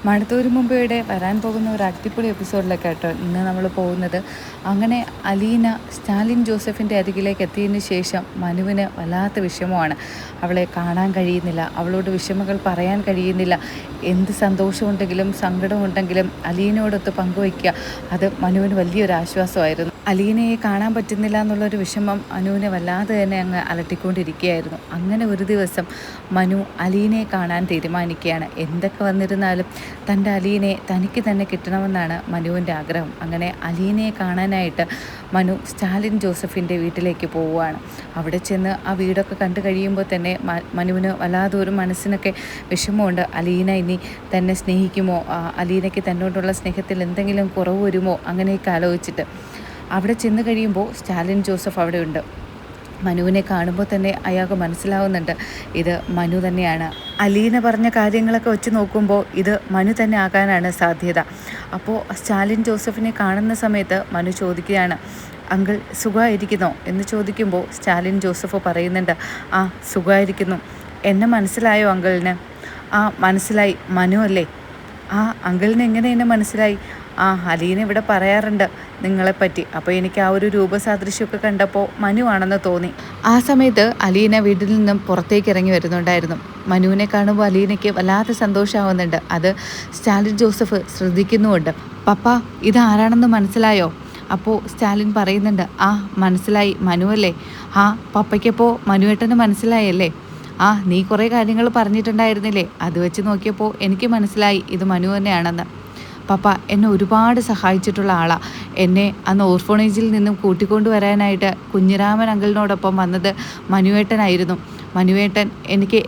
മഴത്തോരു മുമ്പയുടെ വരാൻ പോകുന്ന ഒരു അടിപൊളി എപ്പിസോഡിലേക്കാട്ടോ ഇന്ന് നമ്മൾ പോകുന്നത്. അങ്ങനെ അലീന സ്റ്റാലിൻ ജോസഫിൻ്റെ അരികിലേക്ക് എത്തിയതിന് ശേഷം മനുവിന് വല്ലാത്ത വിഷമമാണ്. അവളെ കാണാൻ കഴിയുന്നില്ല, അവളോട് വിഷമങ്ങൾ പറയാൻ കഴിയുന്നില്ല. എന്ത് സന്തോഷമുണ്ടെങ്കിലും സങ്കടമുണ്ടെങ്കിലും അലീനയോടൊത്ത് പങ്കുവയ്ക്കുക, അത് മനുവിന് വലിയൊരു ആശ്വാസമായിരുന്നു. അലീനയെ കാണാൻ പറ്റുന്നില്ല എന്നുള്ളൊരു വിഷമം മനുവിനെ വല്ലാതെ തന്നെ അങ്ങ് അലട്ടിക്കൊണ്ടിരിക്കുകയായിരുന്നു. അങ്ങനെ ഒരു ദിവസം മനു അലീനയെ കാണാൻ തീരുമാനിക്കുകയാണ്. എന്തൊക്കെ വന്നിരുന്നാലും തൻ്റെ അലീനയെ തനിക്ക് തന്നെ കിട്ടണമെന്നാണ് മനുവിൻ്റെ ആഗ്രഹം. അങ്ങനെ അലീനയെ കാണാനായിട്ട് മനു സ്റ്റാലിൻ ജോസഫിൻ്റെ വീട്ടിലേക്ക് പോവുകയാണ്. അവിടെ ചെന്ന് ആ വീടൊക്കെ കണ്ടു കഴിയുമ്പോൾ തന്നെ മനുവിന് വല്ലാതെ ഒരു മനസ്സിനൊക്കെ വിഷമമുണ്ട്. അലീന ഇനി തന്നെ സ്നേഹിക്കുമോ, അലീനയ്ക്ക് തന്നോടുള്ള സ്നേഹത്തിൽ എന്തെങ്കിലും കുറവ് വരുമോ, അങ്ങനെയൊക്കെ ആലോചിച്ചിട്ട് അവിടെ ചെന്ന് കഴിയുമ്പോൾ സ്റ്റാലിൻ ജോസഫ് അവിടെ ഉണ്ട്. മനുവിനെ കാണുമ്പോൾ തന്നെ അയാൾക്ക് മനസ്സിലാവുന്നുണ്ട് ഇത് മനു തന്നെയാണ്. അലീന പറഞ്ഞ കാര്യങ്ങളൊക്കെ വെച്ച് നോക്കുമ്പോൾ ഇത് മനു തന്നെ ആകാനാണ് സാധ്യത. അപ്പോൾ സ്റ്റാലിൻ ജോസഫിനെ കാണുന്ന സമയത്ത് മനു ചോദിക്കുകയാണ്, അങ്കിൾ സുഖമായിരിക്കുന്നോ എന്ന് ചോദിക്കുമ്പോൾ സ്റ്റാലിൻ ജോസഫ് പറയുന്നുണ്ട്, ആ സുഖമായിരിക്കുന്നു. എന്നെ മനസ്സിലായോ അങ്കിളിന്? ആ മനസ്സിലായി. മനു അല്ലേ? ആ അങ്കിളിന് എങ്ങനെ എന്നെ മനസ്സിലായി? ആ അലീന ഇവിടെ പറയാറുണ്ട് നിങ്ങളെപ്പറ്റി. അപ്പോൾ എനിക്ക് ആ ഒരു രൂപസാദൃശ്യമൊക്കെ കണ്ടപ്പോൾ മനു ആണെന്ന് തോന്നി. ആ സമയത്ത് അലീന വീട്ടിൽ നിന്നും പുറത്തേക്ക് ഇറങ്ങി വരുന്നുണ്ടായിരുന്നു. മനുവിനെ കാണുമ്പോൾ അലീനയ്ക്ക് വല്ലാതെ സന്തോഷമാവുന്നുണ്ട്. അത് സ്റ്റാലിൻ ജോസഫ് ശ്രദ്ധിക്കുന്നുമുണ്ട്. പപ്പ ഇതാരാണെന്ന് മനസ്സിലായോ? അപ്പോൾ സ്റ്റാലിൻ പറയുന്നുണ്ട്, ആ മനസ്സിലായി, മനുവല്ലേ? ആ പപ്പയ്ക്കപ്പോൾ മനുവേട്ടന് മനസ്സിലായല്ലേ? ആ നീ കുറേ കാര്യങ്ങൾ പറഞ്ഞിട്ടുണ്ടായിരുന്നില്ലേ, അത് വെച്ച് നോക്കിയപ്പോൾ എനിക്ക് മനസ്സിലായി ഇത് മനു തന്നെയാണെന്ന്. പപ്പ എന്നെ ഒരുപാട് സഹായിച്ചിട്ടുള്ള ആളാണ്. എന്നെ അന്ന് ഓർഫണേജിൽ നിന്നും കൂട്ടിക്കൊണ്ടു വരാനായിട്ട് കുഞ്ഞിരാമൻ അങ്കിളിനോടൊപ്പം വന്നത് മനുവേട്ടനായിരുന്നു. മനുവേട്ടൻ എനിക്ക്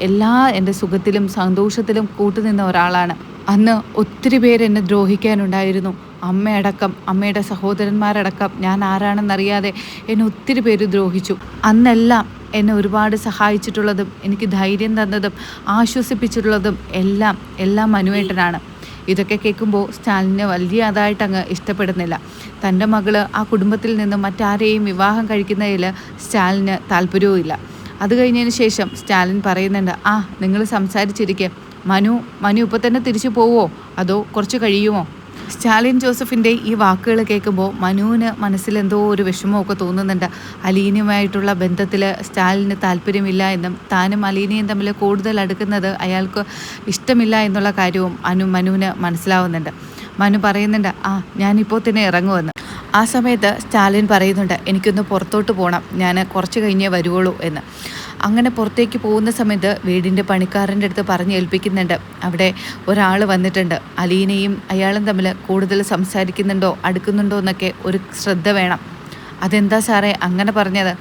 എൻ്റെ സുഖത്തിലും സന്തോഷത്തിലും കൂട്ടുനിന്ന ഒരാളാണ്. അന്ന് ഒത്തിരി പേര് എന്നെ ദ്രോഹിക്കാനുണ്ടായിരുന്നു. അമ്മയടക്കം, അമ്മയുടെ സഹോദരന്മാരടക്കം, ഞാൻ ആരാണെന്നറിയാതെ എന്നെ ഒത്തിരി പേര് ദ്രോഹിച്ചു. അന്നെല്ലാം എന്നെ ഒരുപാട് സഹായിച്ചിട്ടുള്ളതും എനിക്ക് ധൈര്യം തന്നതും ആശ്വസിപ്പിച്ചിട്ടുള്ളതും എല്ലാം മനുവേട്ടനാണ്. ഇതൊക്കെ കേൾക്കുമ്പോൾ സ്റ്റാലിന് വലിയ അതായിട്ട് അങ്ങ് ഇഷ്ടപ്പെടുന്നില്ല. തൻ്റെ മകള് ആ കുടുംബത്തിൽ നിന്നും മറ്റാരെയും വിവാഹം കഴിക്കുന്നതിൽ സ്റ്റാലിന് താല്പര്യവുമില്ല. അത് കഴിഞ്ഞതിന് ശേഷം സ്റ്റാലിൻ പറയുന്നുണ്ട്, ആ നിങ്ങൾ സംസാരിച്ചിരിക്കുക, മനു ഇപ്പോൾ തന്നെ തിരിച്ചു പോവുമോ അതോ കുറച്ച് കഴിയുമോ? സ്റ്റാലിൻ ജോസഫിൻ്റെ ഈ വാക്കുകൾ കേൾക്കുമ്പോൾ മനുവിന് മനസ്സിലെന്തോ ഒരു വിഷമമൊക്കെ തോന്നുന്നുണ്ട്. അലീനയുമായിട്ടുള്ള ബന്ധത്തിൽ സ്റ്റാലിന് താല്പര്യമില്ല എന്നും താനും അലീനയും തമ്മിൽ കൂടുതൽ അടുക്കുന്നത് അയാൾക്ക് ഇഷ്ടമില്ല എന്നുള്ള കാര്യവും മനുവിന് മനസ്സിലാവുന്നുണ്ട്. മനു പറയുന്നുണ്ട്, ആ ഞാനിപ്പോൾ തന്നെ ഇറങ്ങുമെന്ന്. ആ സമയത്ത് സ്റ്റാലിൻ പറയുന്നുണ്ട്, എനിക്കൊന്ന് പുറത്തോട്ട് പോകണം, ഞാൻ കുറച്ച് കഴിഞ്ഞേ വരുവുള്ളൂ എന്ന്. അങ്ങനെ പുറത്തേക്ക് പോകുന്ന സമയത്ത് വീടിൻ്റെ പണിക്കാരൻ്റെ അടുത്ത് പറഞ്ഞ് ഏൽപ്പിക്കുന്നുണ്ട്, അവിടെ ഒരാൾ വന്നിട്ടുണ്ട്, അലീനയും അയാളും തമ്മിൽ കൂടുതൽ സംസാരിക്കുന്നുണ്ടോ അടുക്കുന്നുണ്ടോ എന്നൊക്കെ ഒരു ശ്രദ്ധ വേണം. അതെന്താ സാറേ അങ്ങനെ പറഞ്ഞത്?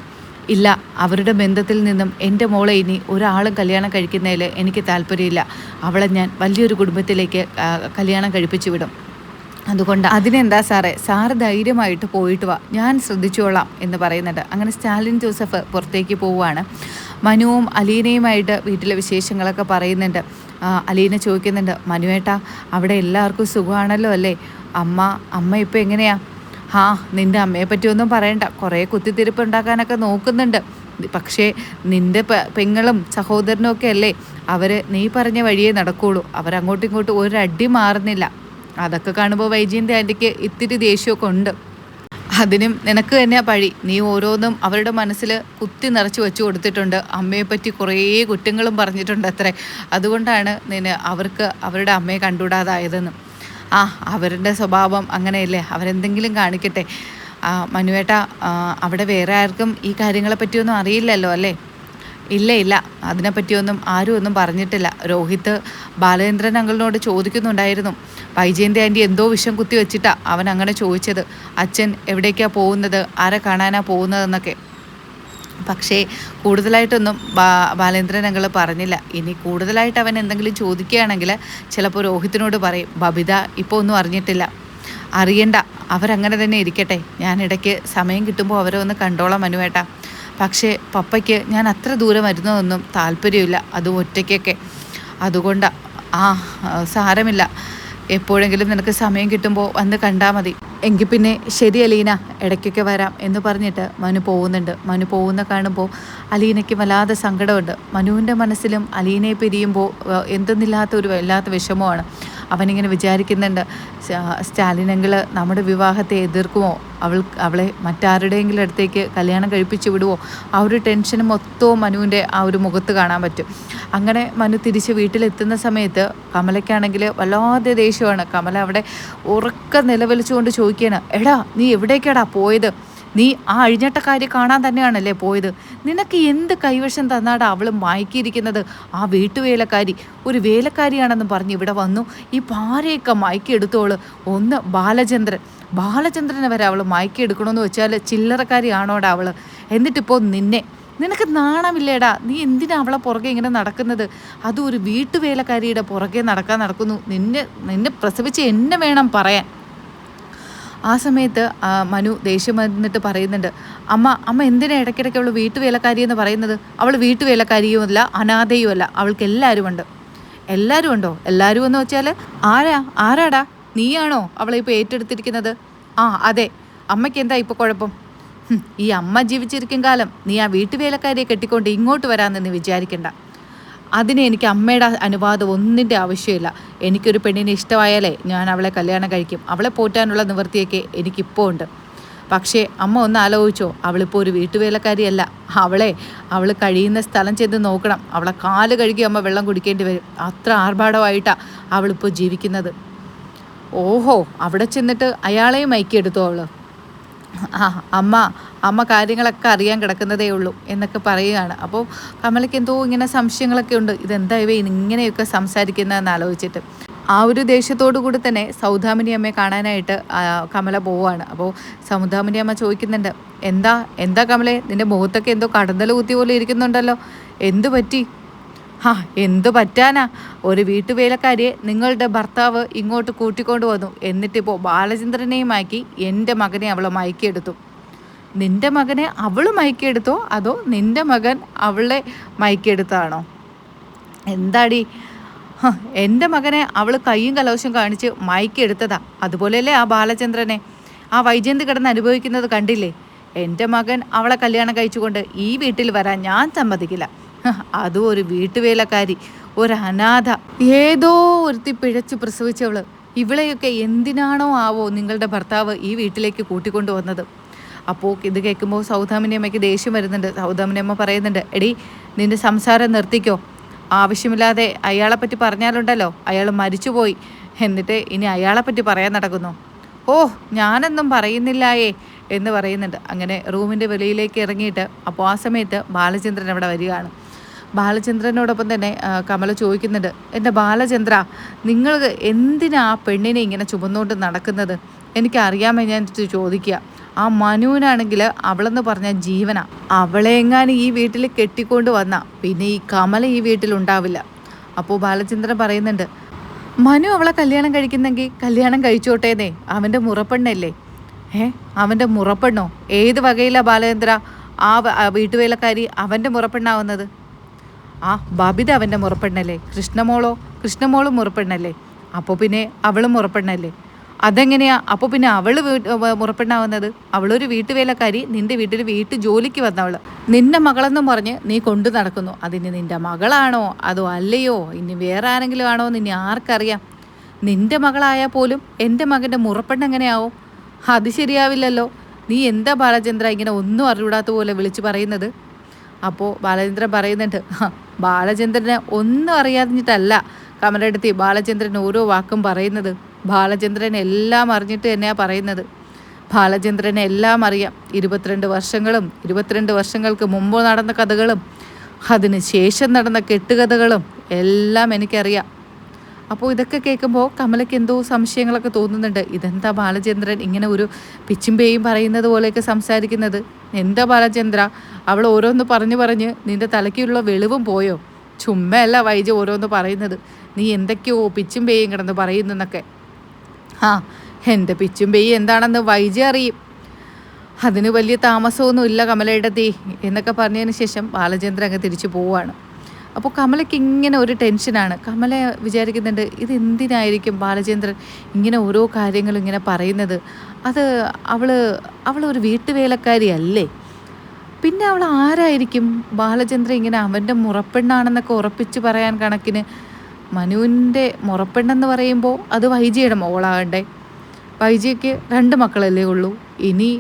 ഇല്ല, അവരുടെ ബന്ധത്തിൽ നിന്നും എൻ്റെ മോളെ ഇനി ഒരാളും കല്യാണം കഴിക്കുന്നതിൽ എനിക്ക് താല്പര്യമില്ല. അവളെ ഞാൻ വലിയൊരു കുടുംബത്തിലേക്ക് കല്യാണം കഴിപ്പിച്ചു വിടും. അതുകൊണ്ട് അതിനെന്താ സാറ് ധൈര്യമായിട്ട് പോയിട്ട് വാ, ഞാൻ ശ്രദ്ധിച്ചോളാം എന്ന് പറയുന്നുണ്ട്. അങ്ങനെ സ്റ്റാലിൻ ജോസഫ് പുറത്തേക്ക് പോവുകയാണ്. മനുവും അലീനയുമായിട്ട് വീട്ടിലെ വിശേഷങ്ങളൊക്കെ പറയുന്നുണ്ട്. അലീന ചോദിക്കുന്നുണ്ട്, മനുവേട്ടാ അവിടെ എല്ലാവർക്കും സുഖമാണല്ലോ അല്ലേ? അമ്മ ഇപ്പോൾ എങ്ങനെയാ? ആ നിൻ്റെ അമ്മയെ പറ്റിയൊന്നും പറയണ്ട, കുറേ കുത്തിത്തിരിപ്പ് ഉണ്ടാക്കാനൊക്കെ നോക്കുന്നുണ്ട്. പക്ഷേ നിൻ്റെ പെങ്ങളും സഹോദരനും ഒക്കെ അല്ലേ, അവർ നീ പറഞ്ഞ വഴിയേ നടക്കുകയുള്ളൂ. അവരങ്ങോട്ടും ഇങ്ങോട്ടും ഒരടി മാറുന്നില്ല. അതൊക്കെ കാണുമ്പോൾ വൈജയന്തി ആൻറ്റിക്ക് ഇത്തിരി ദേഷ്യമൊക്കെ ഉണ്ട്. അതിനും നിനക്ക് തന്നെയാ പഴി. നീ ഓരോന്നും അവരുടെ മനസ്സിൽ കുത്തി നിറച്ച് വെച്ച് കൊടുത്തിട്ടുണ്ട്. അമ്മയെപ്പറ്റി കുറേ കുറ്റങ്ങളും പറഞ്ഞിട്ടുണ്ട് അത്രേ. അതുകൊണ്ടാണ് അവർക്ക് അവരുടെ അമ്മയെ കണ്ടുകൂടാതായതെന്ന്. ആ അവരുടെ സ്വഭാവം അങ്ങനെയല്ലേ, അവരെന്തെങ്കിലും കാണിക്കട്ടെ. മനുവേട്ട അവിടെ വേറെ ആർക്കും ഈ കാര്യങ്ങളെ പറ്റിയൊന്നും അറിയില്ലല്ലോ അല്ലേ? ഇല്ല, അതിനെപ്പറ്റിയൊന്നും ആരും ഒന്നും പറഞ്ഞിട്ടില്ല. രോഹിത് ബാലചന്ദ്രൻ അങ്കിളിനോട് ചോദിക്കുന്നുണ്ടായിരുന്നു, വൈജയന്തി ആൻറ്റി എന്തോ വിഷം കുത്തി വെച്ചിട്ടാ അവൻ അങ്ങനെ ചോദിച്ചത്, അച്ഛൻ എവിടേക്കാണ് പോകുന്നത്, ആരെ കാണാനാണ് പോകുന്നതെന്നൊക്കെ. പക്ഷേ കൂടുതലായിട്ടൊന്നും ബാലേന്ദ്രൻ അങ്കിൾ പറഞ്ഞില്ല. ഇനി കൂടുതലായിട്ട് അവൻ എന്തെങ്കിലും ചോദിക്കുകയാണെങ്കിൽ ചിലപ്പോൾ രോഹിത്തിനോട് പറയും, ബബിത ഇപ്പോൾ ഒന്നും അറിഞ്ഞിട്ടില്ല. അറിയണ്ട, അവരങ്ങനെ തന്നെ ഇരിക്കട്ടെ. ഞാൻ ഇടയ്ക്ക് സമയം കിട്ടുമ്പോൾ അവരെ ഒന്ന് കണ്ടോളാം മനുവേട്ടാ. പക്ഷേ പപ്പയ്ക്ക് ഞാൻ അത്ര ദൂരം വരുന്നതൊന്നും താല്പര്യമില്ല, അതും ഒറ്റയ്ക്കൊക്കെ. അതുകൊണ്ട് സാരമില്ല, എപ്പോഴെങ്കിലും നിനക്ക് സമയം കിട്ടുമ്പോൾ വന്ന് കണ്ടാൽ മതി. എങ്കിൽ പിന്നെ ശരി അലീന, ഇടയ്ക്കൊക്കെ വരാം എന്ന് പറഞ്ഞിട്ട് മനു പോകുന്നുണ്ട്. മനു പോകുന്ന കാണുമ്പോൾ അലീനയ്ക്ക് വല്ലാതെ സങ്കടമുണ്ട്. മനുവിൻ്റെ മനസ്സിലും അലീനയെ പിരിയുമ്പോൾ എന്തെന്നില്ലാത്ത ഒരു വല്ലാത്ത വിഷമമാണ്. അവനിങ്ങനെ വിചാരിക്കുന്നുണ്ട്, സ്റ്റാലിനെങ്കിൽ നമ്മുടെ വിവാഹത്തെ എതിർക്കുമോ, അവളെ മറ്റാരുടെയെങ്കിലും അടുത്തേക്ക് കല്യാണം കഴിപ്പിച്ച് വിടുമോ, ആ ഒരു ടെൻഷൻ മൊത്തവും മനുവിൻ്റെ ആ ഒരു മുഖത്ത് കാണാൻ പറ്റും. അങ്ങനെ മനു തിരിച്ച് വീട്ടിലെത്തുന്ന സമയത്ത് കമലയ്ക്കാണെങ്കിൽ വല്ലാതെ ദേഷ്യമാണ്. കമല അവിടെ ഉറക്ക നിലവിളിച്ചുകൊണ്ട് ചോദിക്കുകയാണ്, എടാ നീ എവിടേക്കാടാ പോയത്? നീ ആ അഴിഞ്ഞട്ടക്കാരി കാണാൻ തന്നെയാണല്ലേ പോയത്? നിനക്ക് എന്ത് കൈവശം തന്നാടാ അവൾ മയക്കിയിരിക്കുന്നത്? ആ വീട്ടുവേലക്കാരി ഒരു വേലക്കാരിയാണെന്ന് പറഞ്ഞ് ഇവിടെ വന്നു ഈ ഭാര്യയൊക്കെ മയക്കിയെടുത്തോള്. ഒന്ന് ബാലചന്ദ്രനെ വരെ അവൾ മയക്കിയെടുക്കണമെന്ന് വെച്ചാൽ ചില്ലറക്കാരിയാണോടാ അവൾ? എന്നിട്ടിപ്പോൾ നിനക്ക് നാണമില്ലേടാ? നീ എന്തിനാ അവളെ പുറകെ ഇങ്ങനെ നടക്കുന്നത്? അതും ഒരു വീട്ടുവേലക്കാരിയുടെ പുറകെ നടക്കുന്നു. നിന്നെ പ്രസവിച്ച് എന്നെ വേണം പറയാൻ. ആ സമയത്ത് മനു ദേഷ്യം വന്നിട്ട് പറയുന്നുണ്ട്, അമ്മ എന്തിനാ ഇടയ്ക്കിടയ്ക്ക് അവൾ വീട്ടുവേലക്കാരി എന്ന് പറയുന്നത്? അവൾ വീട്ടുവേലക്കാരിയുമല്ല, അനാഥയുമല്ല. അവൾക്ക് എല്ലാവരും ഉണ്ട്. എല്ലാവരും ഉണ്ടോ? എല്ലാവരും എന്ന് വെച്ചാൽ ആരാടാ? നീയാണോ അവളെ ഇപ്പോൾ ഏറ്റെടുത്തിരിക്കുന്നത്? അതെ. അമ്മയ്ക്ക് എന്താ ഇപ്പോൾ കുഴപ്പം? ഈ അമ്മ ജീവിച്ചിരിക്കും കാലം നീ ആ വീട്ടുവേലക്കാരിയെ കെട്ടിക്കൊണ്ട് ഇങ്ങോട്ട് വരാമെന്ന് നീ വിചാരിക്കണ്ട. അതിന് എനിക്ക് അമ്മയുടെ അനുവാദം ഒന്നിൻ്റെ ആവശ്യമില്ല. എനിക്കൊരു പെണ്ണിനെ ഇഷ്ടമായാലേ ഞാൻ അവളെ കല്യാണം കഴിക്കും. അവളെ പോറ്റാനുള്ള നിവൃത്തിയൊക്കെ എനിക്കിപ്പോൾ ഉണ്ട്. പക്ഷേ അമ്മ ഒന്ന് ആലോചിച്ചോ, അവളിപ്പോൾ ഒരു വീട്ടുവേലക്കാരിയല്ല. അവൾ കഴിയുന്ന സ്ഥലം ചെന്ന് നോക്കണം. അവളെ കാല് കഴുകി അമ്മ വെള്ളം കുടിക്കേണ്ടി വരും. അത്ര ആർഭാടമായിട്ടാണ് അവളിപ്പോൾ ജീവിക്കുന്നത്. ഓഹോ, അവിടെ ചെന്നിട്ട് അയാളെയും മയക്കിയെടുത്തോ അവൾ? അമ്മ കാര്യങ്ങളൊക്കെ അറിയാൻ കിടക്കുന്നതേ ഉള്ളൂ എന്നൊക്കെ പറയുകയാണ്. അപ്പോൾ കമലയ്ക്ക് എന്തോ ഇങ്ങനെ സംശയങ്ങളൊക്കെ ഉണ്ട്. ഇതെന്താ ഇങ്ങനെയൊക്കെ സംസാരിക്കുന്നതെന്ന് ആലോചിച്ചിട്ട് ആ ഒരു ദേഷ്യത്തോടു കൂടി തന്നെ സൗദാമിനി അമ്മയെ കാണാനായിട്ട് കമല പോവുകയാണ്. അപ്പോൾ സൗദാമിനി അമ്മ ചോദിക്കുന്നുണ്ട്, എന്താ കമലേ, നിൻ്റെ മുഖത്തൊക്കെ എന്തോ കടന്നൽ കുത്തി പോലെ ഇരിക്കുന്നുണ്ടല്ലോ, എന്തു പറ്റി? എന്തു പറ്റാനാ? ഒരു വീട്ടുവേലക്കാരിയെ നിങ്ങളുടെ ഭർത്താവ് ഇങ്ങോട്ട് കൂട്ടിക്കൊണ്ട് വന്നു. എന്നിട്ടിപ്പോൾ ബാലചന്ദ്രനെയുമാക്കി എൻ്റെ മകനെ അവൾ മയക്കിയെടുത്തു. നിൻ്റെ മകനെ അവൾ മയക്കിയെടുത്തോ അതോ നിൻ്റെ മകൻ അവളെ മയക്കിയെടുത്താണോ? എന്താടി? എൻ്റെ മകനെ അവൾ കയ്യും കലവശം കാണിച്ച് മയക്കിയെടുത്തതാ. അതുപോലെയല്ലേ ആ ബാലചന്ദ്രനെ ആ വൈജയന്തി കിടന്ന് അനുഭവിക്കുന്നത് കണ്ടില്ലേ? എൻ്റെ മകൻ അവളെ കല്യാണം കഴിച്ചുകൊണ്ട് ഈ വീട്ടിൽ വരാൻ ഞാൻ സമ്മതിക്കില്ല. അതും ഒരു വീട്ടുവേലക്കാരി, ഒരു അനാഥ, ഏതോ ഒരുത്തി പിഴച്ച് പ്രസവിച്ചവള്. ഇവളെയൊക്കെ എന്തിനാണോ ആവോ നിങ്ങളുടെ ഭർത്താവ് ഈ വീട്ടിലേക്ക് കൂട്ടിക്കൊണ്ടു വന്നത്? അപ്പോൾ ഇത് കേൾക്കുമ്പോൾ സൗദാമിനി അമ്മയ്ക്ക് ദേഷ്യം വരുന്നുണ്ട്. സൗദാമിനി അമ്മ പറയുന്നുണ്ട്, എടി നിന്റെ സംസാരം നിർത്തിക്കോ. ആവശ്യമില്ലാതെ അയാളെപ്പറ്റി പറഞ്ഞാലുണ്ടല്ലോ, അയാൾ മരിച്ചുപോയി. എന്നിട്ട് ഇനി അയാളെപ്പറ്റി പറയാൻ നടക്കുന്നു. ഞാനൊന്നും പറയുന്നില്ലായേ എന്ന് പറയുന്നുണ്ട്. അങ്ങനെ റൂമിൻ്റെ വെളിയിലേക്ക് ഇറങ്ങിയിട്ട് അപ്പോൾ ആ സമയത്ത് ബാലചന്ദ്രൻ അവിടെ വരികയാണ്. ബാലചന്ദ്രനോടൊപ്പം തന്നെ കമല ചോദിക്കുന്നുണ്ട്, എൻ്റെ ബാലചന്ദ്ര, നിങ്ങൾ എന്തിനാ ആ പെണ്ണിനെ ഇങ്ങനെ ചുമന്നുകൊണ്ട് നടക്കുന്നത്? എനിക്കറിയാമേ, ഞാൻ ചോദിക്കുക. ആ മനുവിനാണെങ്കിൽ അവളെന്ന് പറഞ്ഞാൽ ജീവനാ. അവളെ എങ്ങാനും ഈ വീട്ടിൽ കെട്ടിക്കൊണ്ട് വന്ന പിന്നെ ഈ കമല ഈ വീട്ടിലുണ്ടാവില്ല. അപ്പോൾ ബാലചന്ദ്രൻ പറയുന്നുണ്ട്, മനു അവളെ കല്യാണം കഴിക്കുന്നെങ്കിൽ കല്യാണം കഴിച്ചോട്ടേന്നേ, അവൻ്റെ മുറപ്പെണ്ണല്ലേ. അവൻ്റെ മുറപ്പെണ്ണോ? ഏത് വകയിലാണ് ബാലചന്ദ്ര ആ വീട്ടുവേലക്കാരി അവൻ്റെ മുറപ്പെണ്ണാവുന്നത്? ബബിത അവൻ്റെ മുറപ്പെണ്ണല്ലേ? കൃഷ്ണമോളും മുറപ്പെണ്ണല്ലേ? അപ്പോൾ പിന്നെ അവളും മുറപ്പെണ്ണല്ലേ? അതെങ്ങനെയാ അപ്പോൾ പിന്നെ അവൾ മുറപ്പെണ്ണാവുന്നത്? അവളൊരു വീട്ടുവേലക്കാരി, നിൻ്റെ വീട്ടിൽ ജോലിക്ക് വന്നവൾ. നിൻ്റെ മകളെന്നും പറഞ്ഞ് നീ കൊണ്ടു നടക്കുന്നു. അതിന് നിൻ്റെ മകളാണോ അതോ അല്ലയോ, ഇനി വേറെ ആരെങ്കിലും ആണോ എന്ന് ഇനി ആർക്കറിയാം? നിൻ്റെ മകളായാൽ പോലും എൻ്റെ മകൻ്റെ മുറപ്പെണ്ണെങ്ങനെയാവും? അത് ശരിയാവില്ലല്ലോ. നീ എന്താ ബാലചന്ദ്ര ഇങ്ങനെ ഒന്നും അറിവിടാത്ത പോലെ വിളിച്ചു പറയുന്നത്? അപ്പോൾ ബാലചന്ദ്രൻ പറയുന്നുണ്ട്, ബാലചന്ദ്രനെ ഒന്നും അറിയാതിട്ടല്ല കമലയെടുത്തി ബാലചന്ദ്രൻ ഓരോ വാക്കും പറയുന്നത്. ബാലചന്ദ്രൻ എല്ലാം അറിഞ്ഞിട്ട് തന്നെയാണ് പറയുന്നത്. ബാലചന്ദ്രനെ എല്ലാം അറിയാം. 22 വർഷങ്ങൾക്ക് മുമ്പ് നടന്ന കഥകളും അതിന് ശേഷം നടന്ന കെട്ടുകഥകളും എല്ലാം എനിക്കറിയാം. അപ്പോൾ ഇതൊക്കെ കേൾക്കുമ്പോൾ കമലയ്ക്ക് എന്തോ സംശയങ്ങളൊക്കെ തോന്നുന്നുണ്ട്. ഇതെന്താ ബാലചന്ദ്രൻ ഇങ്ങനെ ഒരു പിച്ചുംപേയും പറയുന്നത് പോലെയൊക്കെ സംസാരിക്കുന്നത്? എന്താ ബാലചന്ദ്ര, അവൾ ഓരോന്ന് പറഞ്ഞ് നിൻ്റെ തലയ്ക്കുള്ള വെളിവും പോയോ? ചുമ്മയല്ല വൈജ ഓരോന്ന് പറയുന്നത്. നീ എന്തൊക്കെയോ പിച്ചും പേയും കിടന്ന് പറയുന്നൊക്കെ. എൻ്റെ പിച്ചും പേയും എന്താണെന്ന് വൈജ അറിയും. അതിന് വലിയ താമസമൊന്നുമില്ല കമലയുടെ തീ എന്നൊക്കെ പറഞ്ഞതിന് ശേഷം ബാലചന്ദ്രൻ അങ്ങ് തിരിച്ചു പോവുകയാണ്. അപ്പോൾ കമലയ്ക്ക് ഇങ്ങനെ ഒരു ടെൻഷനാണ്. കമല വിചാരിക്കുന്നുണ്ട്, ഇതെന്തിനായിരിക്കും ബാലചന്ദ്രൻ ഇങ്ങനെ ഓരോ കാര്യങ്ങളും ഇങ്ങനെ പറയുന്നത്? അത് അവളൊരു വീട്ടുവേലക്കാരിയല്ലേ? പിന്നെ അവൾ ആരായിരിക്കും? ബാലചന്ദ്രൻ ഇങ്ങനെ അവൻ്റെ മുറപ്പെണ്ണാണെന്നൊക്കെ ഉറപ്പിച്ച് പറയാൻ കണക്കിന് മനുവിൻ്റെ മുറപ്പെണ്ണെന്ന് പറയുമ്പോൾ അത് വൈജിയുടെ മോളാകണ്ടേ. വൈജിക്ക് 2 മക്കളല്ലേ ഉള്ളൂ. ഇനി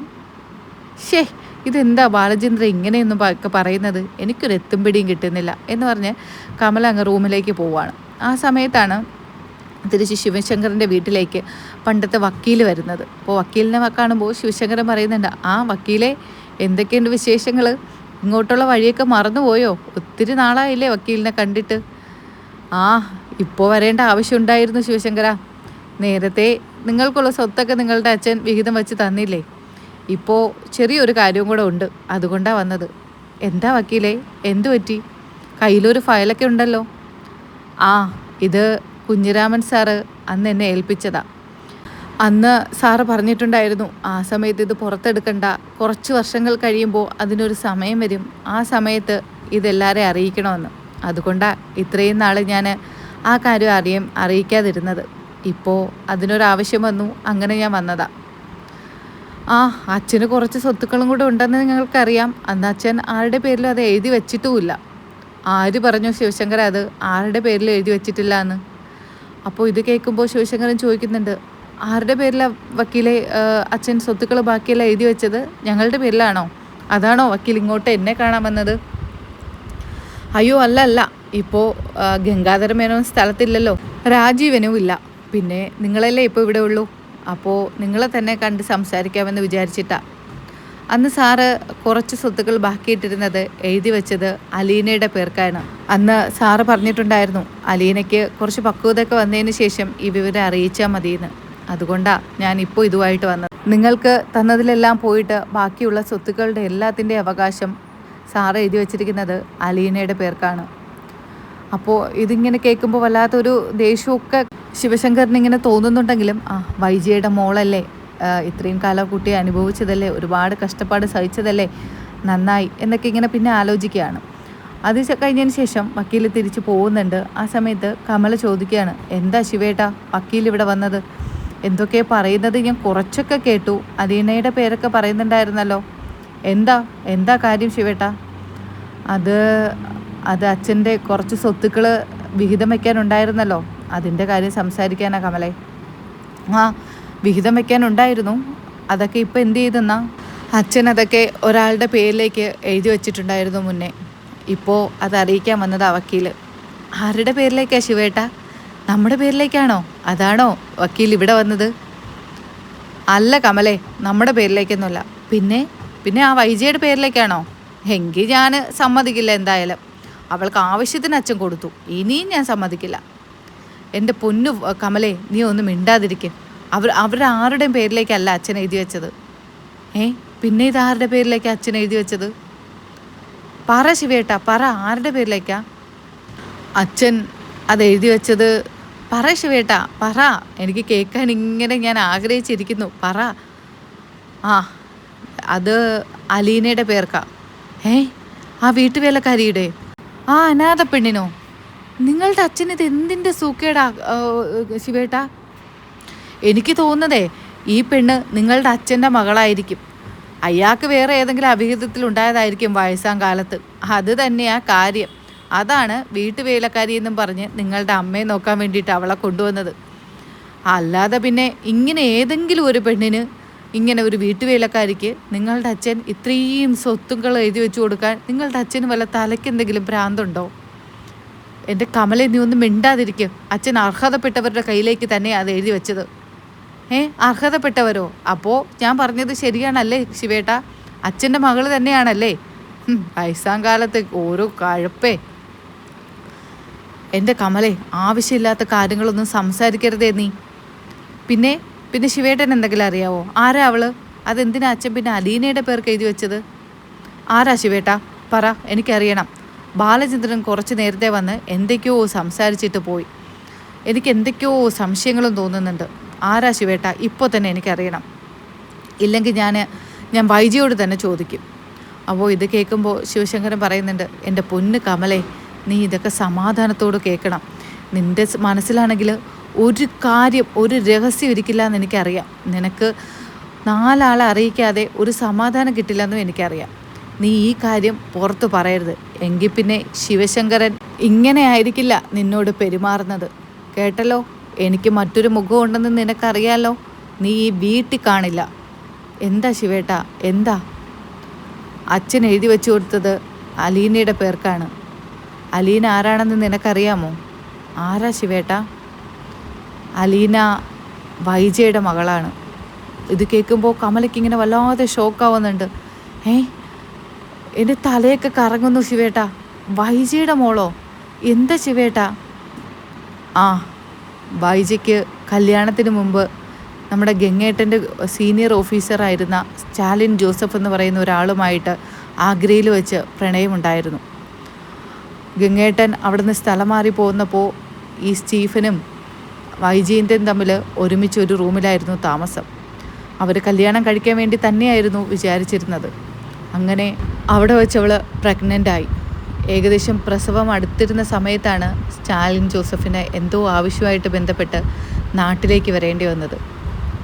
ഷേ ഇതെന്താ ബാലചന്ദ്ര ഇങ്ങനെയൊന്നും ഒക്കെ പറയുന്നത്, എനിക്കൊരു എത്തും പിടിയും കിട്ടുന്നില്ല എന്ന് പറഞ്ഞ് കമല അങ്ങ് റൂമിലേക്ക് പോവുകയാണ്. ആ സമയത്താണ് തിരിച്ച് ശിവശങ്കറിൻ്റെ വീട്ടിലേക്ക് പണ്ടത്തെ വക്കീൽ വരുന്നത്. അപ്പോൾ വക്കീലിനെ കാണുമ്പോൾ ശിവശങ്കരൻ പറയുന്നുണ്ട്, ആ വക്കീലെ എന്തൊക്കെയുണ്ട് വിശേഷങ്ങൾ, ഇങ്ങോട്ടുള്ള വഴിയൊക്കെ മറന്നുപോയോ, ഒത്തിരി നാളായില്ലേ വക്കീലിനെ കണ്ടിട്ട്. ആ ഇപ്പോൾ വരേണ്ട ആവശ്യമുണ്ടായിരുന്നു ശിവശങ്കര, നേരത്തെ നിങ്ങൾക്കുള്ള സ്വത്തൊക്കെ നിങ്ങളുടെ അച്ഛൻ വിഹിതം വെച്ച് തന്നില്ലേ, ഇപ്പോൾ ചെറിയൊരു കാര്യവും കൂടെ ഉണ്ട്, അതുകൊണ്ടാണ് വന്നത്. എന്താ വക്കീലെ, എന്തു പറ്റി? കയ്യിലൊരു ഫയലൊക്കെ ഉണ്ടല്ലോ. ആ ഇത് കുഞ്ഞിരാമൻ സാറ് അന്ന് എന്നെ ഏൽപ്പിച്ചതാ. അന്ന് സാറ് പറഞ്ഞിട്ടുണ്ടായിരുന്നു, ആ സമയത്ത് ഇത് പുറത്തെടുക്കണ്ട, കുറച്ച് വർഷങ്ങൾ കഴിയുമ്പോൾ അതിനൊരു സമയം വരും, ആ സമയത്ത് ഇതെല്ലാവരെയും അറിയിക്കണമെന്ന്. അതുകൊണ്ടാണ് ഇത്രയും നാൾ ഞാൻ ആ കാര്യം അറിയിക്കാതിരുന്നത്. ഇപ്പോൾ അതിനൊരാവശ്യം വന്നു, അങ്ങനെ ഞാൻ വന്നതാ. ആ അച്ഛന് കുറച്ച് സ്വത്തുക്കളും കൂടെ ഉണ്ടെന്ന് നിങ്ങൾക്കറിയാം. അന്ന് അച്ഛൻ ആരുടെ പേരിലും അത് എഴുതി വെച്ചിട്ടുമില്ല. ആര് പറഞ്ഞു ശിവശങ്കർ അത് ആരുടെ പേരിൽ എഴുതി വെച്ചിട്ടില്ല എന്ന്? അപ്പോൾ ഇത് കേൾക്കുമ്പോൾ ശിവശങ്കരൻ ചോദിക്കുന്നുണ്ട്, ആരുടെ പേരിലാണ് വക്കീലെ അച്ഛൻ സ്വത്തുക്കൾ ബാക്കിയെല്ലാം എഴുതി വെച്ചത്? ഞങ്ങളുടെ പേരിലാണോ? അതാണോ വക്കീൽ ഇങ്ങോട്ട് എന്നെ കാണാൻ വന്നത്? അയ്യോ അല്ല, ഇപ്പോൾ ഗംഗാധര മേനോൻ സ്ഥലത്തില്ലല്ലോ, രാജീവനും ഇല്ല, പിന്നെ നിങ്ങളല്ലേ ഇപ്പോൾ ഇവിടെ ഉള്ളൂ. അപ്പോൾ നിങ്ങളെ തന്നെ കണ്ട് സംസാരിക്കാമെന്ന് വിചാരിച്ചിട്ടാ. അന്ന് സാറ് കുറച്ച് സ്വത്തുക്കൾ ബാക്കിയിട്ടിരുന്നത് എഴുതി വെച്ചത് അലീനയുടെ പേർക്കാണ്. അന്ന് സാറ് പറഞ്ഞിട്ടുണ്ടായിരുന്നു, അലീനയ്ക്ക് കുറച്ച് പക്വതയൊക്കെ വന്നതിന് ശേഷം ഈ വിവരം അറിയിച്ചാൽ മതിയെന്ന്. അതുകൊണ്ടാണ് ഞാൻ ഇപ്പോൾ ഇതുമായിട്ട് വന്നത്. നിങ്ങൾക്ക് തന്നതിലെല്ലാം പോയിട്ട് ബാക്കിയുള്ള സ്വത്തുക്കളുടെ എല്ലാത്തിൻ്റെ അവകാശം സാറ് എഴുതി വെച്ചിരിക്കുന്നത് അലീനയുടെ പേർക്കാണ്. അപ്പോൾ ഇതിങ്ങനെ കേൾക്കുമ്പോൾ വല്ലാത്തൊരു ദേഷ്യമൊക്കെ ശിവശങ്കറിനിങ്ങനെ തോന്നുന്നുണ്ടെങ്കിലും വൈജിയുടെ മോളല്ലേ, ഇത്രയും കാലം കുട്ടി അനുഭവിച്ചതല്ലേ, ഒരുപാട് കഷ്ടപ്പാട് സഹിച്ചതല്ലേ, നന്നായി എന്നൊക്കെ ഇങ്ങനെ പിന്നെ ആലോചിക്കുകയാണ്. അത് കഴിഞ്ഞതിന് ശേഷം വക്കീൽ തിരിച്ച് പോകുന്നുണ്ട്. ആ സമയത്ത് കമല ചോദിക്കുകയാണ്, എന്താ ശിവേട്ടാ വക്കീൽ ഇവിടെ വന്നത്? എന്തൊക്കെ പറയുന്നത് ഞാൻ കുറച്ചൊക്കെ കേട്ടു, അലീനയുടെ പേരൊക്കെ പറയുന്നുണ്ടായിരുന്നല്ലോ, എന്താ കാര്യം ശിവേട്ടാ? അത് അച്ഛൻ്റെ കുറച്ച് സ്വത്തുക്കൾ വിഹിതം വയ്ക്കാനുണ്ടായിരുന്നല്ലോ, അതിൻ്റെ കാര്യം സംസാരിക്കാനാണ് കമലേ. ആ വിഹിതം വയ്ക്കാനുണ്ടായിരുന്നു, അതൊക്കെ ഇപ്പോൾ എന്ത് ചെയ്തെന്നാ? അച്ഛൻ അതൊക്കെ ഒരാളുടെ പേരിലേക്ക് എഴുതി വച്ചിട്ടുണ്ടായിരുന്നു മുന്നേ, ഇപ്പോൾ അത് അറിയിക്കാൻ വന്നതാ വക്കീൽ. ആരുടെ പേരിലേക്കാ ശിവേട്ടാ? നമ്മുടെ പേരിലേക്കാണോ? അതാണോ വക്കീൽ ഇവിടെ വന്നത്? അല്ല കമലേ, നമ്മുടെ പേരിലേക്കൊന്നുമല്ല. പിന്നെ ആ വൈജയുടെ പേരിലേക്കാണോ? എങ്കിൽ ഞാൻ സമ്മതിക്കില്ല. എന്തായാലും അവൾക്ക് ആവശ്യത്തിന് അച്ഛൻ കൊടുത്തു, ഇനിയും ഞാൻ സമ്മതിക്കില്ല. എൻ്റെ പൊന്നു കമലേ, നീ ഒന്നും മിണ്ടാതിരിക്കും. അവരുടെ ആരുടെയും പേരിലേക്കല്ല അച്ഛൻ എഴുതി വെച്ചത്. പിന്നെ ഇതാരുടെ പേരിലേക്കാണ് അച്ഛൻ എഴുതി വെച്ചത്? പറ ശിവേട്ടാ, പറ, ആരുടെ പേരിലേക്കാ അച്ഛൻ അത് എഴുതി വെച്ചത്? പറ ശിവേട്ടാ, പറ, എനിക്ക് കേൾക്കാൻ ഇങ്ങനെ ഞാൻ ആഗ്രഹിച്ചിരിക്കുന്നു, പറ. അത് അലീനയുടെ പേർക്കാ. ആ വീട്ടുവേലക്കാരിയുടെ, ആ അനാഥ പെണ്ണിനോ? നിങ്ങളുടെ അച്ഛൻ ഇത് എന്തിൻ്റെ സൂക്കേടാ ശിവേട്ടാ? എനിക്ക് തോന്നുന്നതേ ഈ പെണ്ണ് നിങ്ങളുടെ അച്ഛൻ്റെ മകളായിരിക്കും. അയാൾക്ക് വേറെ ഏതെങ്കിലും അവിഹിതത്തിൽ ഉണ്ടായതായിരിക്കും വയസ്സാം കാലത്ത്. അത് തന്നെയാ കാര്യം. അതാണ് വീട്ടുവേലക്കാരി എന്നും പറഞ്ഞ് നിങ്ങളുടെ അമ്മയെ നോക്കാൻ വേണ്ടിയിട്ട് അവളെ കൊണ്ടുവന്നത്. അല്ലാതെ പിന്നെ ഇങ്ങനെ ഏതെങ്കിലും ഒരു പെണ്ണിന്, ഇങ്ങനെ ഒരു വീട്ടുവേലക്കാരിക്ക് നിങ്ങളുടെ അച്ഛൻ ഇത്രയും സ്വത്തുക്കൾ എഴുതി വെച്ച് കൊടുക്കാൻ നിങ്ങളുടെ അച്ഛന് വല്ല തലയ്ക്ക് എന്തെങ്കിലും ഭ്രാന്തുണ്ടോ? എൻ്റെ കമലെ, നീ ഒന്നും മിണ്ടാതിരിക്കും. അച്ഛൻ അർഹതപ്പെട്ടവരുടെ കയ്യിലേക്ക് തന്നെ അത് എഴുതി വെച്ചത്. അർഹതപ്പെട്ടവരോ? അപ്പോൾ ഞാൻ പറഞ്ഞത് ശരിയാണല്ലേ ശിവേട്ടാ? അച്ഛൻ്റെ മകൾ തന്നെയാണല്ലേ? വയസ്സാം കാലത്ത് ഓരോ കഴപ്പേ. എൻ്റെ കമലെ, ആവശ്യമില്ലാത്ത കാര്യങ്ങളൊന്നും സംസാരിക്കരുതേ നീ. പിന്നെ ശിവേട്ടൻ എന്തെങ്കിലും അറിയാവോ? ആരാ അവള്? അതെന്തിനാ അച്ഛൻ പിന്നെ അലീനയുടെ പേർക്ക് എഴുതി വെച്ചത്? ആരാ ശിവേട്ടാ, പറ, എനിക്കറിയണം. ബാലചന്ദ്രൻ കുറച്ച് നേരത്തെ വന്ന് എന്തൊക്കെയോ സംസാരിച്ചിട്ട് പോയി. എനിക്ക് എന്തൊക്കെയോ സംശയങ്ങളും തോന്നുന്നുണ്ട്. ആരാ ശിവേട്ടാ, ഇപ്പോൾ തന്നെ എനിക്കറിയണം. ഇല്ലെങ്കിൽ ഞാൻ വൈജിയോട് തന്നെ ചോദിക്കും. അപ്പോൾ ഇത് കേൾക്കുമ്പോൾ ശിവശങ്കരൻ പറയുന്നുണ്ട്, എൻ്റെ പൊന്ന് കമലേ, നീ ഇതൊക്കെ സമാധാനത്തോട് കേൾക്കണം. നിൻ്റെ മനസ്സിലാണെങ്കിൽ ഒരു കാര്യം, ഒരു രഹസ്യം ഇരിക്കില്ല എന്ന് എനിക്കറിയാം. നിനക്ക് 4 ആളെ അറിയിക്കാതെ ഒരു സമാധാനം കിട്ടില്ല എന്നും എനിക്കറിയാം. നീ ഈ കാര്യം പുറത്ത് പറയരുത്. എങ്കിൽ പിന്നെ ശിവശങ്കരൻ ഇങ്ങനെ ആയിരിക്കില്ല നിന്നോട് പെരുമാറുന്നത്. കേട്ടല്ലോ, എനിക്ക് മറ്റൊരു മുഖമുണ്ടെന്ന് നിനക്കറിയാലോ. നീ ഈ വീട്ടിൽ കാണില്ല. എന്താ ശിവേട്ടാ, എന്താ? അച്ഛൻ എഴുതി വെച്ചു കൊടുത്തത് അലീനയുടെ പേർക്കാണ്. അലീന ആരാണെന്ന് നിനക്കറിയാമോ? ആരാ ശിവേട്ടാ? അലീന വൈജയുടെ മകളാണ്. ഇത് കേൾക്കുമ്പോൾ കമലയ്ക്ക് ഇങ്ങനെ വല്ലാതെ ഷോക്കാവുന്നുണ്ട്. എൻ്റെ തലയൊക്കെ കറങ്ങുന്നു ശിവേട്ടാ. വൈജയുടെ മോളോ? എന്താ ശിവേട്ടാ? ആ, വൈജയ്ക്ക് കല്യാണത്തിന് മുമ്പ് നമ്മുടെ ഗംഗേട്ടൻ്റെ സീനിയർ ഓഫീസറായിരുന്ന സ്റ്റാലിൻ ജോസഫ് എന്ന് പറയുന്ന ഒരാളുമായിട്ട് ആഗ്രയിൽ വെച്ച് പ്രണയമുണ്ടായിരുന്നു. ഗംഗേട്ടൻ അവിടുന്ന് സ്ഥലം മാറി പോകുന്നപ്പോൾ ഈ സ്റ്റീഫനും വൈജയന്തും തമ്മിൽ ഒരുമിച്ച് ഒരു റൂമിലായിരുന്നു താമസം. അവർ കല്യാണം കഴിക്കാൻ വേണ്ടി തന്നെയായിരുന്നു വിചാരിച്ചിരുന്നത്. അങ്ങനെ അവിടെ വെച്ച് അവൾ പ്രഗ്നൻ്റായി. ഏകദേശം പ്രസവം അടുത്തിരുന്ന സമയത്താണ് സ്റ്റാലിൻ ജോസഫിന് എന്തോ ആവശ്യമായിട്ട് ബന്ധപ്പെട്ട് നാട്ടിലേക്ക് വരേണ്ടി വന്നത്.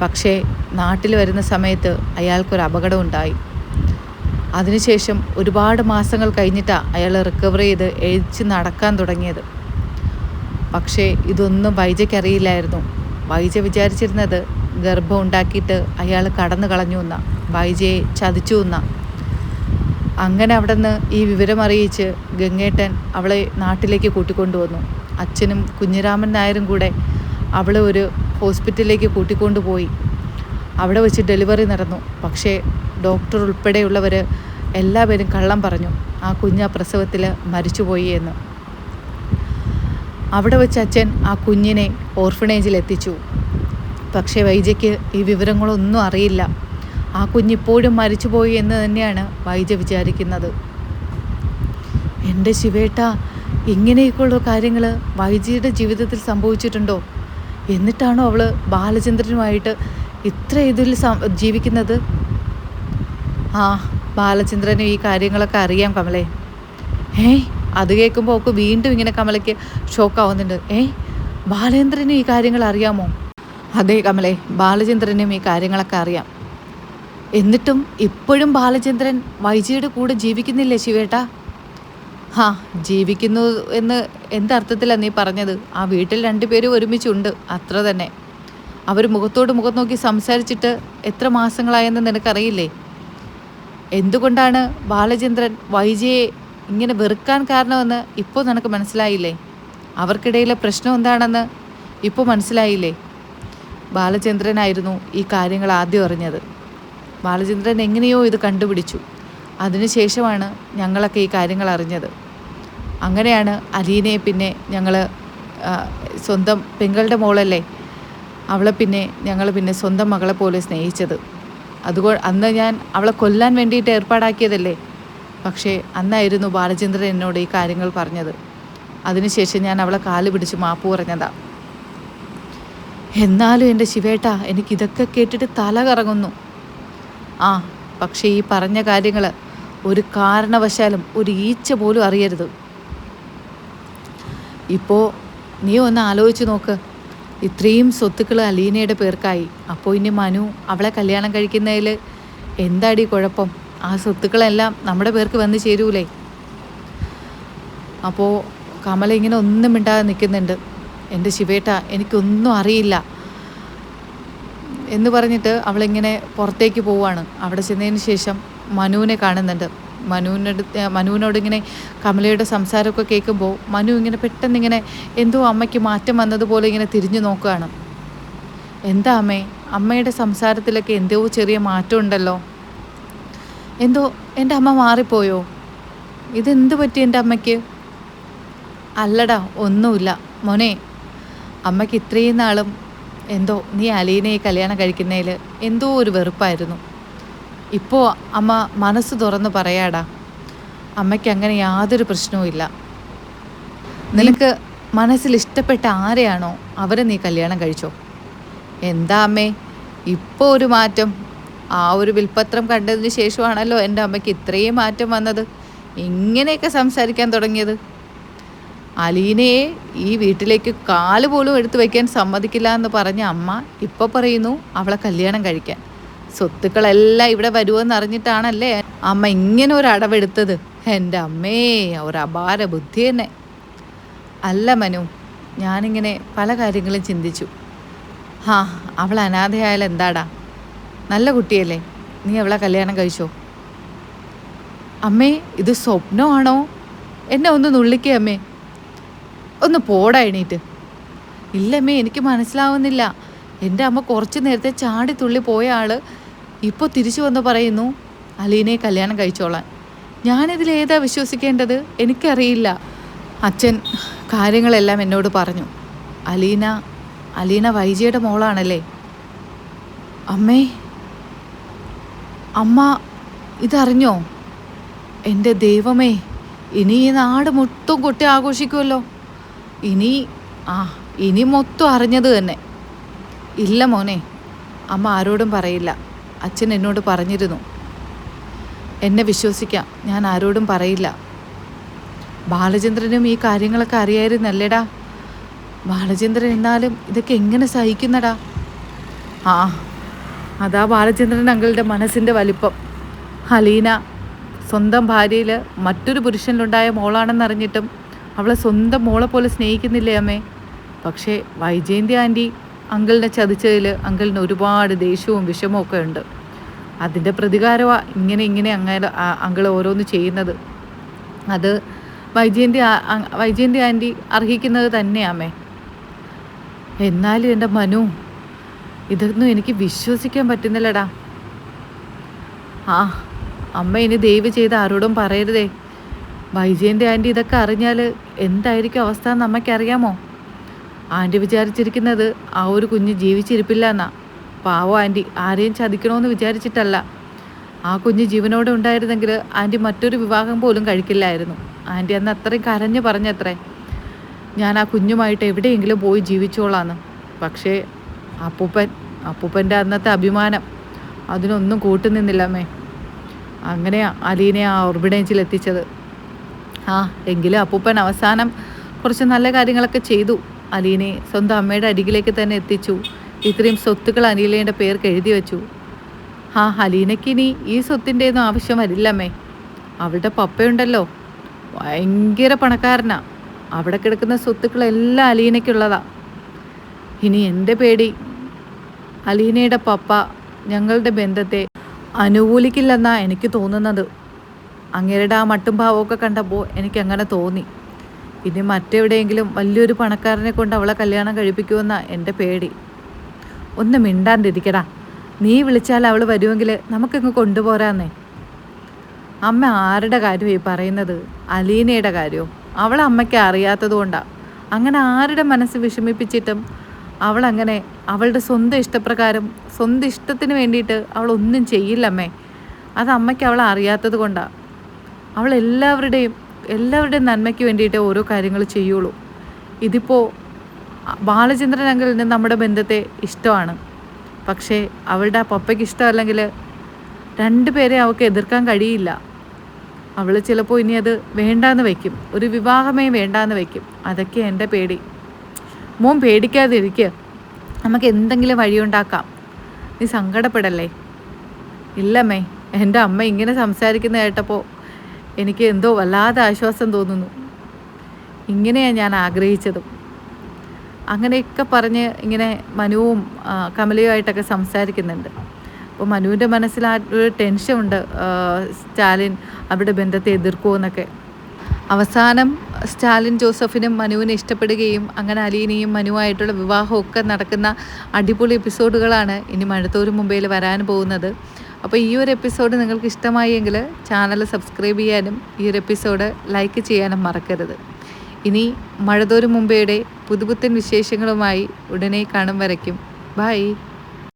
പക്ഷേ നാട്ടിൽ വരുന്ന സമയത്ത് അയാൾക്കൊരു അപകടം ഉണ്ടായി. അതിനുശേഷം ഒരുപാട് മാസങ്ങൾ കഴിഞ്ഞിട്ടാണ് അയാൾ റിക്കവർ ചെയ്ത് എഴുതിച്ച് നടക്കാൻ തുടങ്ങിയത്. പക്ഷേ ഇതൊന്നും വൈജയ്ക്കറിയില്ലായിരുന്നു. വൈജ വിചാരിച്ചിരുന്നത് ഗർഭം ഉണ്ടാക്കിയിട്ട് അയാൾ കടന്നു കളഞ്ഞു എന്നാ, വൈജയെ ചതിച്ചു എന്നാ. അങ്ങനെ അവിടെ നിന്ന് ഈ വിവരം അറിയിച്ച് ഗംഗേട്ടൻ അവളെ നാട്ടിലേക്ക് കൂട്ടിക്കൊണ്ടുവന്നു. അച്ഛനും കുഞ്ഞിരാമൻ നായരും കൂടെ അവളെ ഒരു ഹോസ്പിറ്റലിലേക്ക് കൂട്ടിക്കൊണ്ടുപോയി. അവിടെ വെച്ച് ഡെലിവറി നടന്നു. പക്ഷേ ഡോക്ടർ ഉൾപ്പെടെയുള്ളവർ എല്ലാവരും കള്ളം പറഞ്ഞു, ആ കുഞ്ഞ് പ്രസവത്തിൽ മരിച്ചുപോയി എന്ന്. അവിടെ വെച്ച് അച്ഛൻ ആ കുഞ്ഞിനെ ഓർഫണേജിൽ എത്തിച്ചു. പക്ഷേ വൈജയ്ക്ക് ഈ വിവരങ്ങളൊന്നും അറിയില്ല. ആ കുഞ്ഞിപ്പോഴും മരിച്ചുപോയി എന്ന് തന്നെയാണ് വൈജ വിചാരിക്കുന്നത്. എൻ്റെ ശിവേട്ടാ, ഇങ്ങനെയൊക്കെയുള്ള കാര്യങ്ങൾ വൈജയുടെ ജീവിതത്തിൽ സംഭവിച്ചിട്ടുണ്ടോ? എന്നിട്ടാണോ അവൾ ബാലചന്ദ്രനുമായിട്ട് ഇത്ര ഇതിൽ ജീവിക്കുന്നത്? ആ, ബാലചന്ദ്രന് ഈ കാര്യങ്ങളൊക്കെ അറിയാം കമലേ. അത് കേൾക്കുമ്പോൾ ഒക്കെ വീണ്ടും ഇങ്ങനെ കമലയ്ക്ക് ഷോക്കാവുന്നുണ്ട്. ബാലേന്ദ്രനും ഈ കാര്യങ്ങൾ അറിയാമോ? അതെ കമലേ, ബാലചന്ദ്രനും ഈ കാര്യങ്ങളൊക്കെ അറിയാം. എന്നിട്ടും ഇപ്പോഴും ബാലചന്ദ്രൻ വൈജയുടെ കൂടെ ജീവിക്കുന്നില്ലേ ശിവേട്ടാ? ജീവിക്കുന്നു എന്ന് എന്തർത്ഥത്തിലാണ് നീ പറഞ്ഞത്? ആ വീട്ടിൽ രണ്ടുപേരും ഒരുമിച്ചുണ്ട്, അത്ര തന്നെ. അവർ മുഖത്തോട് മുഖം നോക്കി സംസാരിച്ചിട്ട് എത്ര മാസങ്ങളായെന്ന് നിനക്കറിയില്ലേ? എന്തുകൊണ്ടാണ് ബാലചന്ദ്രൻ വൈജയെ ഇങ്ങനെ വെറുക്കാൻ കാരണമെന്ന് ഇപ്പോൾ നിനക്ക് മനസ്സിലായില്ലേ? അവർക്കിടയിലെ പ്രശ്നം എന്താണെന്ന് ഇപ്പോൾ മനസ്സിലായില്ലേ? ബാലചന്ദ്രനായിരുന്നു ഈ കാര്യങ്ങൾ ആദ്യം അറിഞ്ഞത്. ബാലചന്ദ്രൻ എങ്ങനെയോ ഇത് കണ്ടുപിടിച്ചു. അതിനുശേഷമാണ് ഞങ്ങളൊക്കെ ഈ കാര്യങ്ങൾ അറിഞ്ഞത്. അങ്ങനെയാണ് അലീനയെ പിന്നെ ഞങ്ങൾ സ്വന്തം പെങ്ങളുടെ മോളല്ലേ, അവളെ പിന്നെ ഞങ്ങൾ പിന്നെ സ്വന്തം മകളെ പോലെ സ്നേഹിച്ചത്. അന്ന് ഞാൻ അവളെ കൊല്ലാൻ വേണ്ടിയിട്ട് ഏർപ്പാടാക്കിയതല്ലേ. പക്ഷേ അന്നായിരുന്നു ബാലചന്ദ്രൻ എന്നോട് ഈ കാര്യങ്ങൾ പറഞ്ഞത്. അതിനുശേഷം ഞാൻ അവളെ കാല് പിടിച്ച് മാപ്പ് പറഞ്ഞതാ. എന്നാലും എൻ്റെ ശിവേട്ടാ, എനിക്കിതൊക്കെ കേട്ടിട്ട് തല കറങ്ങുന്നു. പക്ഷേ ഈ പറഞ്ഞ കാര്യങ്ങൾ ഒരു കാരണവശാലും ഒരു ഈച്ച പോലും അറിയരുത്. ഇപ്പോൾ നീ ഒന്ന് ആലോചിച്ച് നോക്ക്, ഇത്രയും സ്വത്തുക്കൾ അലീനയുടെ പേർക്കായി. അപ്പോൾ ഇനി മനു അവളെ കല്യാണം കഴിക്കുന്നതിൽ എന്താടി കുഴപ്പം? ആ സ്വത്തുക്കളെല്ലാം നമ്മുടെ പേർക്ക് വന്ന് ചേരൂലേ? അപ്പോൾ കമല ഇങ്ങനെ ഒന്നും മിണ്ടാതെ നിൽക്കുന്നുണ്ട്. എൻ്റെ ശിവേട്ട, എനിക്കൊന്നും അറിയില്ല എന്ന് അവളിങ്ങനെ പുറത്തേക്ക് പോവുകയാണ്. അവിടെ ചെന്നതിന് ശേഷം മനുവിനെ കാണുന്നുണ്ട്. മനുവിനോട് ഇങ്ങനെ കമലയുടെ സംസാരമൊക്കെ കേൾക്കുമ്പോൾ മനു ഇങ്ങനെ പെട്ടെന്നിങ്ങനെ എന്തോ അമ്മയ്ക്ക് മാറ്റം വന്നതുപോലെ ഇങ്ങനെ തിരിഞ്ഞു നോക്കുകയാണ്. എന്താ അമ്മേ, അമ്മയുടെ സംസാരത്തിലൊക്കെ എന്തോ ചെറിയ മാറ്റം ഉണ്ടല്ലോ. എന്തോ എൻ്റെ അമ്മ മാറിപ്പോയോ? ഇതെന്ത് പറ്റി എൻ്റെ അമ്മയ്ക്ക്? അല്ലടാ, ഒന്നുമില്ല മോനെ. അമ്മയ്ക്ക് ഇത്രയും നാളും എന്തോ നീ അലീനയെ കല്യാണം കഴിക്കുന്നതിൽ എന്തോ ഒരു വെറുപ്പായിരുന്നു. ഇപ്പോൾ അമ്മ മനസ്സ് തുറന്ന് പറയാടാ, അമ്മയ്ക്ക് അങ്ങനെ യാതൊരു പ്രശ്നവുമില്ല. നിനക്ക് മനസ്സിൽ ഇഷ്ടപ്പെട്ട ആരെയാണോ അവരെ നീ കല്യാണം കഴിച്ചോ. എന്താ അമ്മേ ഇപ്പോൾ ഒരു മാറ്റം? ആ ഒരു വിൽപ്പത്രം കണ്ടതിന് ശേഷമാണല്ലോ എൻ്റെ അമ്മയ്ക്ക് ഇത്രയും മാറ്റം വന്നത്, ഇങ്ങനെയൊക്കെ സംസാരിക്കാൻ തുടങ്ങിയത്. അലീനയെ ഈ വീട്ടിലേക്ക് കാല് പോലും എടുത്തു വയ്ക്കാൻ സമ്മതിക്കില്ല എന്ന് പറഞ്ഞ അമ്മ ഇപ്പോൾ പറയുന്നു അവളെ കല്യാണം കഴിക്കാൻ. സ്വത്തുക്കളെല്ലാം ഇവിടെ വരുമെന്ന് അറിഞ്ഞിട്ടാണല്ലേ അമ്മ ഇങ്ങനെ ഒരു അടവെടുത്തത്. എൻ്റെ അമ്മേ, ഒരു അപാര ബുദ്ധി തന്നെ. അല്ല മനു, ഞാനിങ്ങനെ പല കാര്യങ്ങളും ചിന്തിച്ചു. ഹാ, അവൾ അനാഥയായാൽ എന്താടാ, നല്ല കുട്ടിയല്ലേ, നീ അവളെ കല്യാണം കഴിച്ചോ. അമ്മേ, ഇത് സ്വപ്നമാണോ? എന്നെ ഒന്ന് നുള്ളിക്കേ അമ്മേ. ഒന്ന് പോടാ എണീറ്റ്. ഇല്ലമ്മേ, എനിക്ക് മനസ്സിലാവുന്നില്ല. എൻ്റെ അമ്മ കുറച്ച് നേരത്തെ ചാടി തുള്ളി പോയ ആൾ ഇപ്പോൾ തിരിച്ചു വന്ന് പറയുന്നു അലീനയെ കല്യാണം കഴിച്ചോളാൻ. ഞാനിതിലേതാ വിശ്വസിക്കേണ്ടത്? എനിക്കറിയില്ല. അച്ഛൻ കാര്യങ്ങളെല്ലാം എന്നോട് പറഞ്ഞു. അലീന വൈജയുടെ മോളാണല്ലേ? അമ്മേ, അമ്മ ഇതറിഞ്ഞോ? എൻ്റെ ദൈവമേ, ഇനി ഈ നാട് മൊത്തം കൊട്ടി ആഘോഷിക്കുമല്ലോ. ഇനി മൊത്തം അറിഞ്ഞത് തന്നെ. ഇല്ല മോനെ, അമ്മ ആരോടും പറയില്ല. അച്ഛൻ എന്നോട് പറഞ്ഞിരുന്നു. എന്നെ വിശ്വസിക്കാം, ഞാൻ ആരോടും പറയില്ല. ബാലചന്ദ്രനും ഈ കാര്യങ്ങളൊക്കെ അറിയായിരുന്നല്ലേടാ? ബാലചന്ദ്രൻ എന്നാലും ഇതൊക്കെ എങ്ങനെ സഹിക്കുന്നടാ? അതാ ബാലചന്ദ്രൻ അങ്കിളുടെ മനസ്സിൻ്റെ വലിപ്പം. അലീന സ്വന്തം ഭാര്യയിൽ മറ്റൊരു പുരുഷനിലുണ്ടായ മോളാണെന്നറിഞ്ഞിട്ടും അവളെ സ്വന്തം മോളെ പോലെ സ്നേഹിക്കുന്നില്ലേ അമ്മേ? പക്ഷേ വൈജയന്തി ആൻറ്റി അങ്കിളിനെ ചതിച്ചതിൽ അങ്കിളിന് ഒരുപാട് ദേഷ്യവും വിഷമവും ഒക്കെ ഉണ്ട്. അതിൻ്റെ പ്രതികാരമാണ് ഇങ്ങനെ അങ്ങനെ അങ്കിൾ ഓരോന്ന് ചെയ്യുന്നത്. അത് വൈജയന്തി ആൻറ്റി അർഹിക്കുന്നത് തന്നെയാമേ. എന്നാലും എൻ്റെ മനു, ഇതൊന്നും എനിക്ക് വിശ്വസിക്കാൻ പറ്റുന്നില്ലടാ. അമ്മ ഇനി ദയവ് ചെയ്ത് ആരോടും പറയരുതേ. വൈജയന്തി ആൻറ്റി ഇതൊക്കെ അറിഞ്ഞാൽ എന്തായിരിക്കും അവസ്ഥ എന്ന് അമ്മയ്ക്കറിയാമോ? ആൻറ്റി വിചാരിച്ചിരിക്കുന്നത് ആ ഒരു കുഞ്ഞ് ജീവിച്ചിരിപ്പില്ല എന്നാ. പാവം ആൻറ്റി, ആരെയും ചതിക്കണമെന്ന് വിചാരിച്ചിട്ടല്ല. ആ കുഞ്ഞ് ജീവനോടെ ഉണ്ടായിരുന്നെങ്കിൽ ആൻറ്റി മറ്റൊരു വിവാഹം പോലും കഴിക്കില്ലായിരുന്നു. ആൻറ്റി അന്ന് അത്രയും കരഞ്ഞു പറഞ്ഞത്രേ, ഞാൻ ആ കുഞ്ഞുമായിട്ട് എവിടെയെങ്കിലും പോയി ജീവിച്ചോളാന്ന്. പക്ഷേ അപ്പൂപ്പൻ്റെ അന്നത്തെ അഭിമാനം അതിനൊന്നും കൂട്ടുനിന്നില്ല അമ്മേ. അങ്ങനെയാ അലീനയെ ആ ഓർബിഡേഞ്ചിൽ എത്തിച്ചത്. എങ്കിലും അപ്പൂപ്പൻ അവസാനം കുറച്ച് നല്ല കാര്യങ്ങളൊക്കെ ചെയ്തു. അലീനയെ സ്വന്തം അമ്മയുടെ അരികിലേക്ക് തന്നെ എത്തിച്ചു. ഇത്രയും സ്വത്തുക്കൾ അലീനയുടെ പേർക്ക് എഴുതി വെച്ചു. അലീനയ്ക്ക് ഇനി ഈ സ്വത്തിൻ്റെ ഒന്നും ആവശ്യം വരില്ലമ്മേ. അവളുടെ പപ്പയുണ്ടല്ലോ, ഭയങ്കര പണക്കാരനാ. അവിടെ കിടക്കുന്ന സ്വത്തുക്കളെല്ലാം അലീനയ്ക്കുള്ളതാ. ഇനി എൻ്റെ പേടി, അലീനയുടെ പപ്പ ഞങ്ങളുടെ ബന്ധത്തെ അനുകൂലിക്കില്ലെന്നാണ് എനിക്ക് തോന്നുന്നത്. അങ്ങേരുടെ ആ മട്ടും ഭാവമൊക്കെ കണ്ടപ്പോൾ എനിക്കങ്ങനെ തോന്നി. ഇനി മറ്റെവിടെയെങ്കിലും വലിയൊരു പണക്കാരനെ കൊണ്ട് അവളെ കല്യാണം കഴിപ്പിക്കുമെന്നാണ് എൻ്റെ പേടി. ഒന്ന് മിണ്ടാണ്ടിരിക്കടാ. നീ വിളിച്ചാൽ അവൾ വരുമെങ്കിൽ നമുക്കിങ്ങ് കൊണ്ടുപോരാന്നേ. അമ്മ ആരുടെ കാര്യമാണ് ഈ പറയുന്നത്? അലീനയുടെ കാര്യമോ? അവളെ അമ്മയ്ക്ക് അറിയാത്തത് കൊണ്ടാണ്. അങ്ങനെ ആരുടെ മനസ്സ് വിഷമിപ്പിച്ചിട്ടും അവളങ്ങനെ അവളുടെ സ്വന്തം ഇഷ്ടപ്രകാരം സ്വന്തം ഇഷ്ടത്തിന് വേണ്ടിയിട്ട് അവളൊന്നും ചെയ്യില്ലമ്മേ. അത് അമ്മയ്ക്ക് അവളെ അറിയാത്തത് കൊണ്ടാണ്. അവൾ എല്ലാവരുടെയും നന്മയ്ക്ക് വേണ്ടിയിട്ട് ഓരോ കാര്യങ്ങൾ ചെയ്യുള്ളൂ. ഇതിപ്പോൾ ബാലചന്ദ്രൻ അങ്കിളിന് നമ്മുടെ ബന്ധത്തെ ഇഷ്ടമാണ്. പക്ഷേ അവളുടെ ആ പപ്പയ്ക്ക് ഇഷ്ടമല്ലെങ്കിൽ രണ്ടുപേരെ അവൾക്ക് എതിർക്കാൻ കഴിയില്ല. അവൾ ചിലപ്പോൾ ഇനി അത് വേണ്ടാന്ന് വയ്ക്കും, ഒരു വിവാഹമേ വേണ്ടാന്ന് വയ്ക്കും. അതൊക്കെ എൻ്റെ പേടി. മോൻ പേടിക്കാതിരിക്കുക, നമുക്ക് എന്തെങ്കിലും വഴിയുണ്ടാക്കാം. നീ സങ്കടപ്പെടല്ലേ. ഇല്ലമ്മേ, എൻ്റെ അമ്മ ഇങ്ങനെ സംസാരിക്കുന്ന കേട്ടപ്പോൾ എനിക്ക് എന്തോ വല്ലാതെ ആശ്വാസം തോന്നുന്നു. ഇങ്ങനെയാണ് ഞാൻ ആഗ്രഹിച്ചതും. അങ്ങനെയൊക്കെ പറഞ്ഞ് ഇങ്ങനെ മനുവും കമലയുമായിട്ടൊക്കെ സംസാരിക്കുന്നുണ്ട്. അപ്പോൾ മനുവിൻ്റെ മനസ്സിൽ ആ ഒരു ടെൻഷനുണ്ട്, സ്റ്റാലിൻ അവരുടെ ബന്ധത്തെ എതിർക്കുമെന്നൊക്കെ. അവസാനം സ്റ്റാലിൻ ജോസഫിനും മനുവിനെ ഇഷ്ടപ്പെടുകയും അങ്ങനെ അലീനയും മനുവായിട്ടുള്ള വിവാഹമൊക്കെ നടക്കുന്ന അടിപൊളി എപ്പിസോഡുകളാണ് ഇനി മഴത്തോരു മുംബൈയിൽ വരാൻ പോകുന്നത്. അപ്പോൾ ഈ ഒരു എപ്പിസോഡ് നിങ്ങൾക്ക് ഇഷ്ടമായി എങ്കിൽ ചാനൽ സബ്സ്ക്രൈബ് ചെയ്യാനും ഈ ഒരു എപ്പിസോഡ് ലൈക്ക് ചെയ്യാനും മറക്കരുത്. ഇനി മഴത്തോരു മുംബൈയുടെ പുതുപുത്തൻ വിശേഷങ്ങളുമായി ഉടനെ കാണും വരയ്ക്കും. ബൈ.